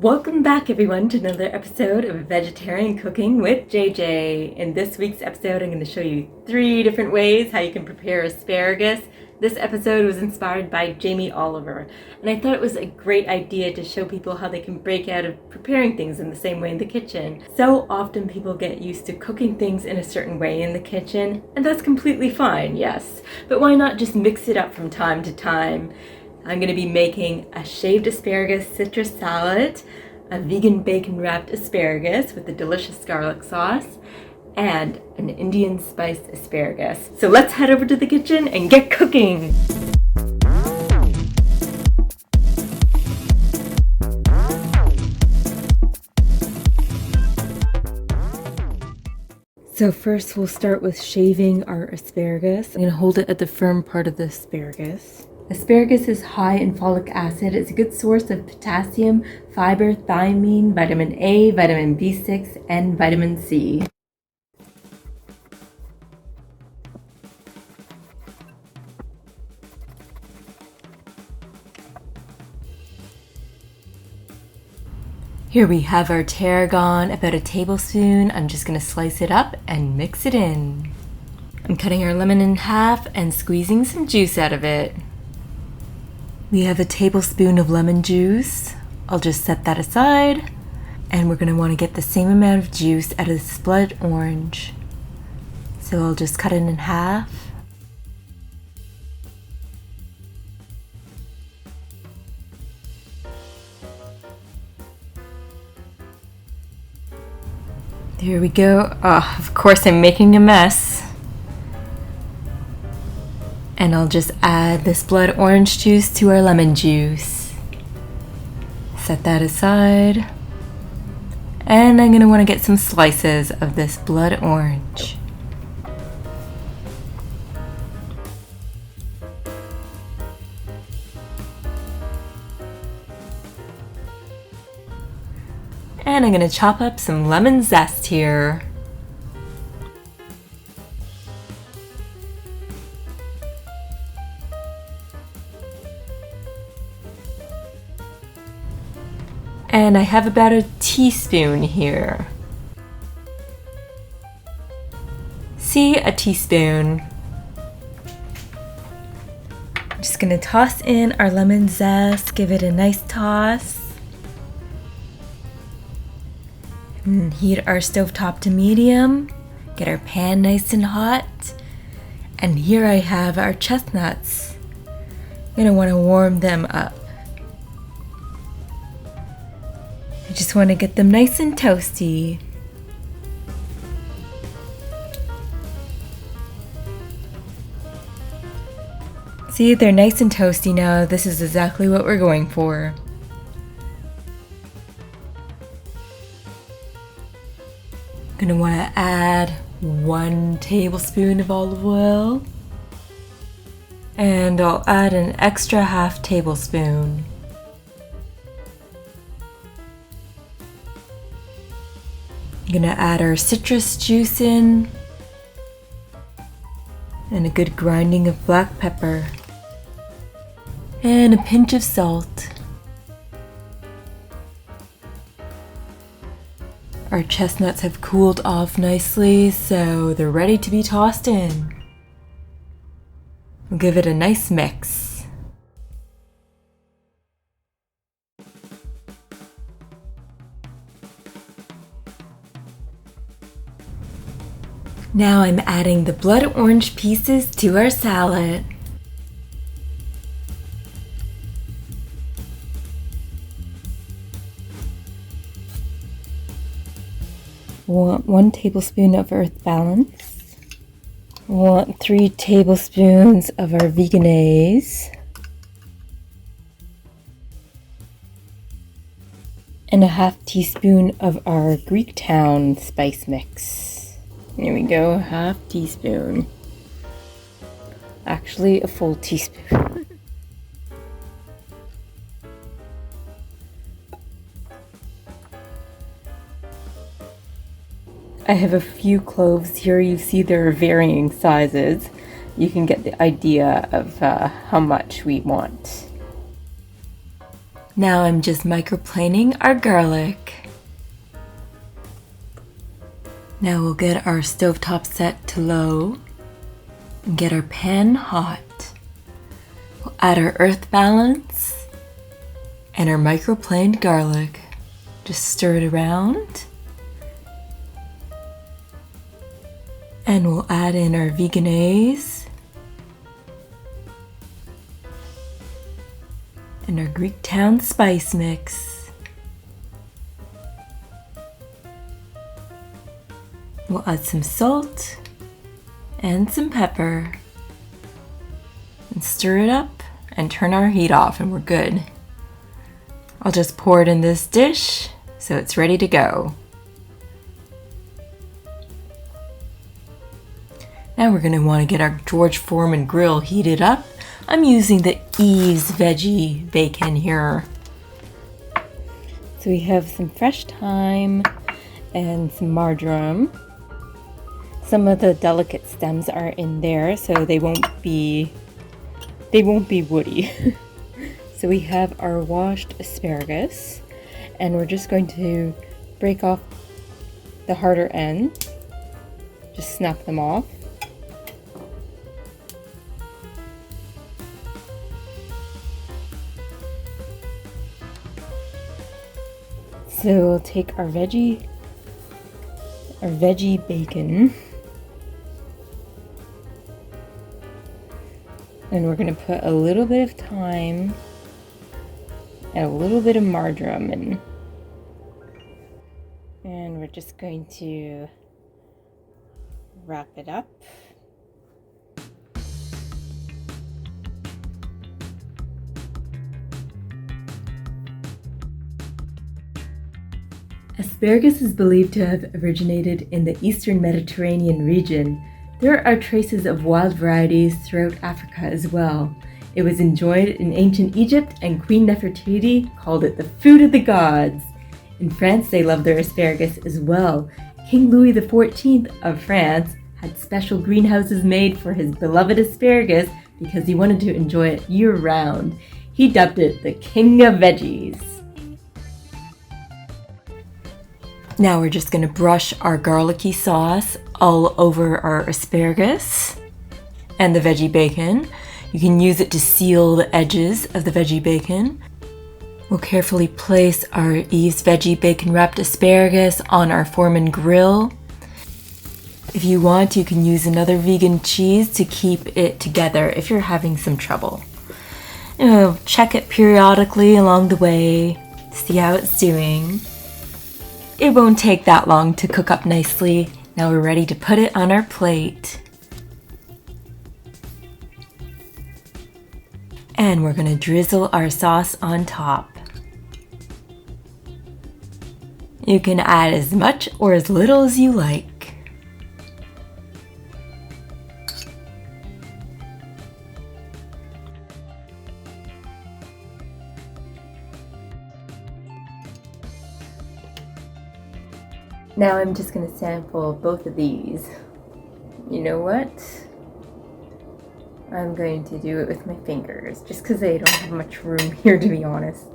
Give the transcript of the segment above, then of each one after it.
Welcome back everyone to another episode of Vegetarian Cooking with JJ. In this week's episode, I'm going to show you 3 different ways how you can prepare asparagus. This episode was inspired by Jamie Oliver, and I thought it was a great idea to show people how they can break out of preparing things in the same way in the kitchen. So often people get used to cooking things in a certain way in the kitchen, and that's completely fine, yes. But why not just mix it up from time to time? I'm going to be making a shaved asparagus citrus salad, a vegan bacon wrapped asparagus with a delicious garlic sauce, and an Indian spiced asparagus. So let's head over to the kitchen and get cooking! So first we'll start with shaving our asparagus. I'm going to hold it at the firm part of the asparagus. Asparagus is high in folic acid. It's a good source of potassium, fiber, thiamine, vitamin A, vitamin B6, and vitamin C. Here we have our tarragon, about a tablespoon. I'm just going to slice it up and mix it in. I'm cutting our lemon in half and squeezing some juice out of it. We have a tablespoon of lemon juice. I'll just set that aside. And we're going to want to get the same amount of juice out of this blood orange. So I'll just cut it in half. There we go. Oh, of course I'm making a mess. And I'll just add this blood orange juice to our lemon juice. Set that aside. And I'm going to want to get some slices of this blood orange. And I'm going to chop up some lemon zest here. And I have about a teaspoon here. See, a teaspoon. I'm just going to toss in our lemon zest, give it a nice toss. And heat our stovetop to medium. Get our pan nice and hot. And here I have our chestnuts. You're going to want to warm them up. I just want to get them nice and toasty. See, they're nice and toasty now. This is exactly what we're going for. Gonna want to add 1 tablespoon of olive oil. And I'll add an extra half tablespoon. I'm gonna add our citrus juice in and a good grinding of black pepper and a pinch of salt. Our chestnuts have cooled off nicely, so they're ready to be tossed in. We'll give it a nice mix. Now I'm adding the blood orange pieces to our salad. We want 1 tablespoon of earth balance. We want 3 tablespoons of our veganese. And a half teaspoon of our Greek Town spice mix. Here we go, half teaspoon. Actually, a full teaspoon. I have a few cloves here. You see there are varying sizes. You can get the idea of how much we want. Now I'm just microplaning our garlic. Now we'll get our stovetop set to low and get our pan hot. We'll add our earth balance and our microplaned garlic. Just stir it around. And we'll add in our veganese and our Greek Town spice mix. We'll add some salt and some pepper and stir it up and turn our heat off and we're good. I'll just pour it in this dish so it's ready to go. Now we're going to want to get our George Foreman grill heated up. I'm using the Eve's veggie bacon here. So we have some fresh thyme and some marjoram. Some of the delicate stems are in there, so they won't be woody. So we have our washed asparagus, and we're just going to break off the harder end. Just snap them off. So we'll take our veggie bacon, and we're going to put a little bit of thyme and a little bit of marjoram in. And we're just going to wrap it up. Asparagus is believed to have originated in the eastern Mediterranean region. There are traces of wild varieties throughout Africa as well. It was enjoyed in ancient Egypt, and Queen Nefertiti called it the food of the gods. In France, they love their asparagus as well. King Louis XIV of France had special greenhouses made for his beloved asparagus because he wanted to enjoy it year-round. He dubbed it the King of Veggies. Now we're just going to brush our garlicky sauce all over our asparagus and the veggie bacon. You can use it to seal the edges of the veggie bacon. We'll carefully place our Eve's veggie bacon wrapped asparagus on our Foreman grill. If you want, you can use another vegan cheese to keep it together if you're having some trouble. Check it periodically along the way, see how it's doing. It won't take that long to cook up nicely. Now we're ready to put it on our plate. And we're going to drizzle our sauce on top. You can add as much or as little as you like. Now I'm just going to sample both of these. You know what? I'm going to do it with my fingers, just because they don't have much room here, to be honest.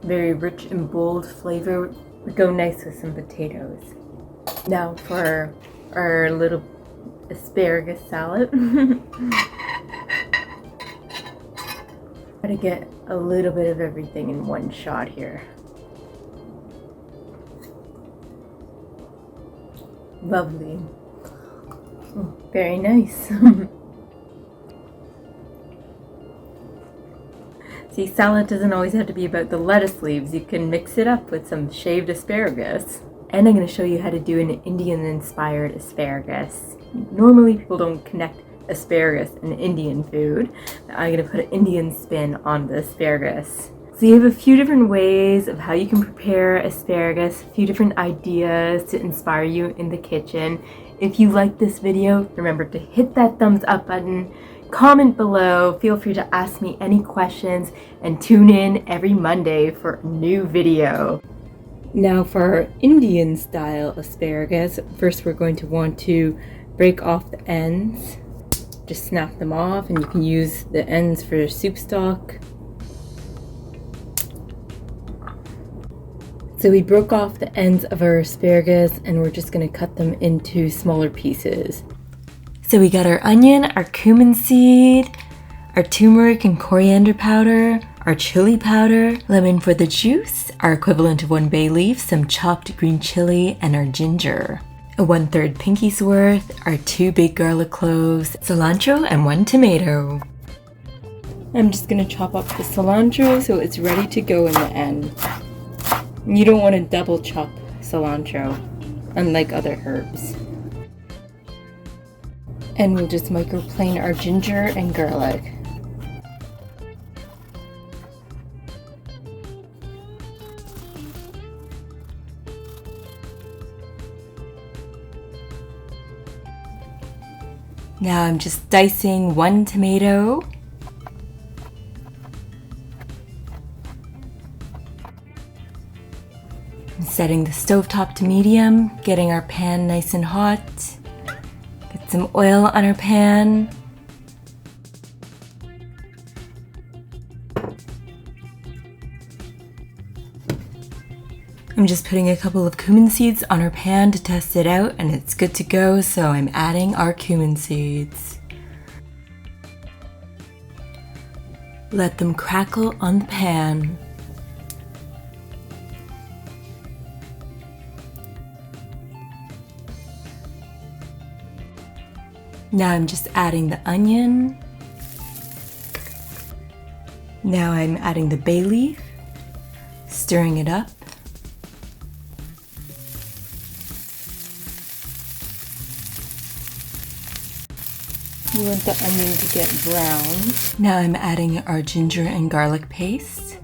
Very rich and bold flavor would go nice with some potatoes. Now for our little asparagus salad. Try to get a little bit of everything in one shot here. Lovely. Oh, very nice. See, salad doesn't always have to be about the lettuce leaves. You can mix it up with some shaved asparagus. And I'm going to show you how to do an Indian-inspired asparagus. Normally people don't connect asparagus and Indian food. I'm going to put an Indian spin on the asparagus. So you have a few different ways of how you can prepare asparagus, a few different ideas to inspire you in the kitchen. If you like this video, remember to hit that thumbs up button, comment below, feel free to ask me any questions, and tune in every Monday for a new video. Now for our Indian style asparagus, first we're going to want to break off the ends. Just snap them off, and you can use the ends for soup stock. So we broke off the ends of our asparagus, and we're just going to cut them into smaller pieces. So we got our onion, our cumin seed, our turmeric and coriander powder, our chili powder, lemon for the juice, our equivalent of 1 bay leaf, some chopped green chili, and our ginger. A 1/3 pinky's worth, our 2 big garlic cloves, cilantro, and 1 tomato. I'm just gonna chop up the cilantro so it's ready to go in the end. You don't want to double chop cilantro, unlike other herbs. And we'll just microplane our ginger and garlic. Now I'm just dicing 1 tomato. I'm setting the stovetop to medium, getting our pan nice and hot. Get some oil on our pan. I'm just putting a couple of cumin seeds on our pan to test it out, and it's good to go, so I'm adding our cumin seeds. Let them crackle on the pan. Now I'm just adding the onion. Now I'm adding the bay leaf, stirring it up. We want the onion to get brown. Now I'm adding our ginger and garlic paste.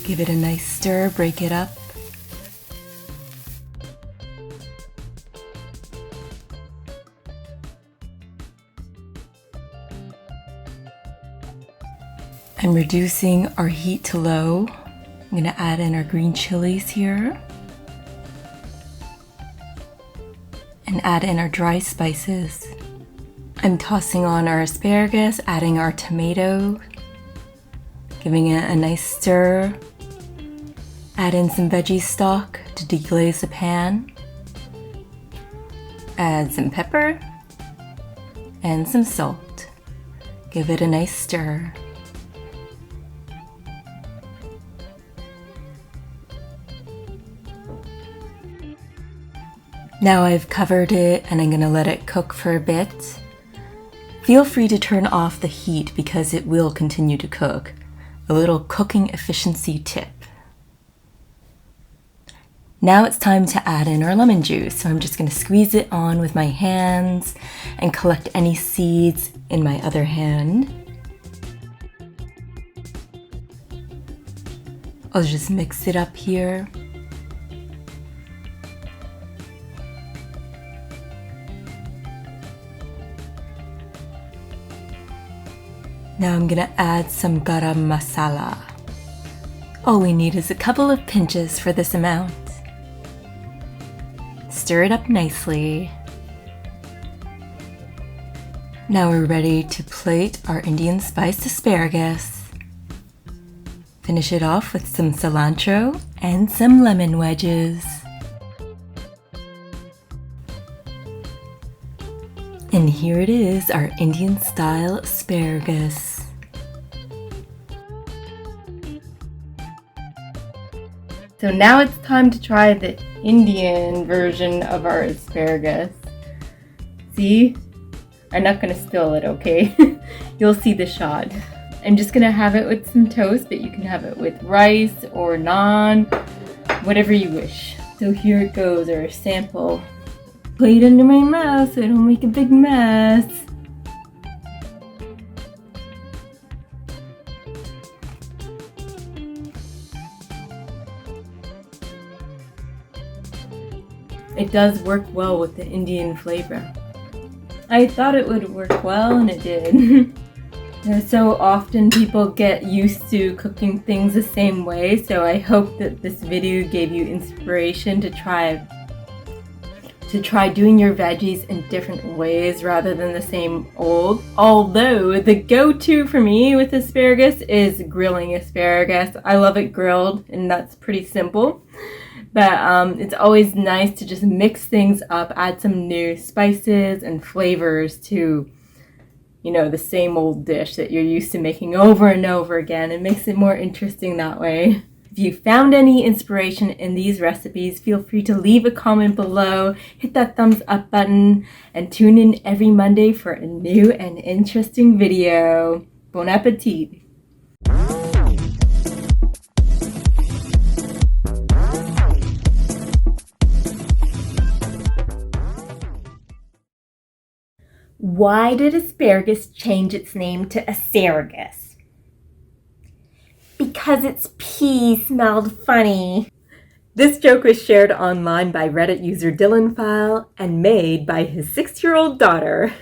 Give it a nice stir, break it up. I'm reducing our heat to low. I'm going to add in our green chilies here. And add in our dry spices. I'm tossing on our asparagus, adding our tomato, giving it a nice stir. Add in some veggie stock to deglaze the pan. Add some pepper and some salt. Give it a nice stir. Now I've covered it and I'm going to let it cook for a bit. Feel free to turn off the heat because it will continue to cook. A little cooking efficiency tip. Now it's time to add in our lemon juice. So I'm just going to squeeze it on with my hands and collect any seeds in my other hand. I'll just mix it up here. Now I'm gonna add some garam masala. All we need is a couple of pinches for this amount. Stir it up nicely. Now we're ready to plate our Indian spiced asparagus. Finish it off with some cilantro and some lemon wedges. And here it is, our Indian style asparagus. So now it's time to try the Indian version of our asparagus. See? I'm not gonna spill it, okay? You'll see the shot. I'm just gonna have it with some toast, but you can have it with rice or naan, whatever you wish. So here it goes, our sample. Plate under my mouth so I don't make a big mess. It does work well with the Indian flavor. I thought it would work well, and it did. So often people get used to cooking things the same way, so I hope that this video gave you inspiration to try doing your veggies in different ways rather than the same old. Although the go-to for me with asparagus is grilling asparagus. I love it grilled, and that's pretty simple. But it's always nice to just mix things up, add some new spices and flavors to, you know, the same old dish that you're used to making over and over again. It makes it more interesting that way. If you found any inspiration in these recipes, feel free to leave a comment below, hit that thumbs up button, and tune in every Monday for a new and interesting video. Bon appetit! Why did asparagus change its name to Asparagus? Because its pea smelled funny. This joke was shared online by Reddit user Dylan File and made by his 6-year-old daughter.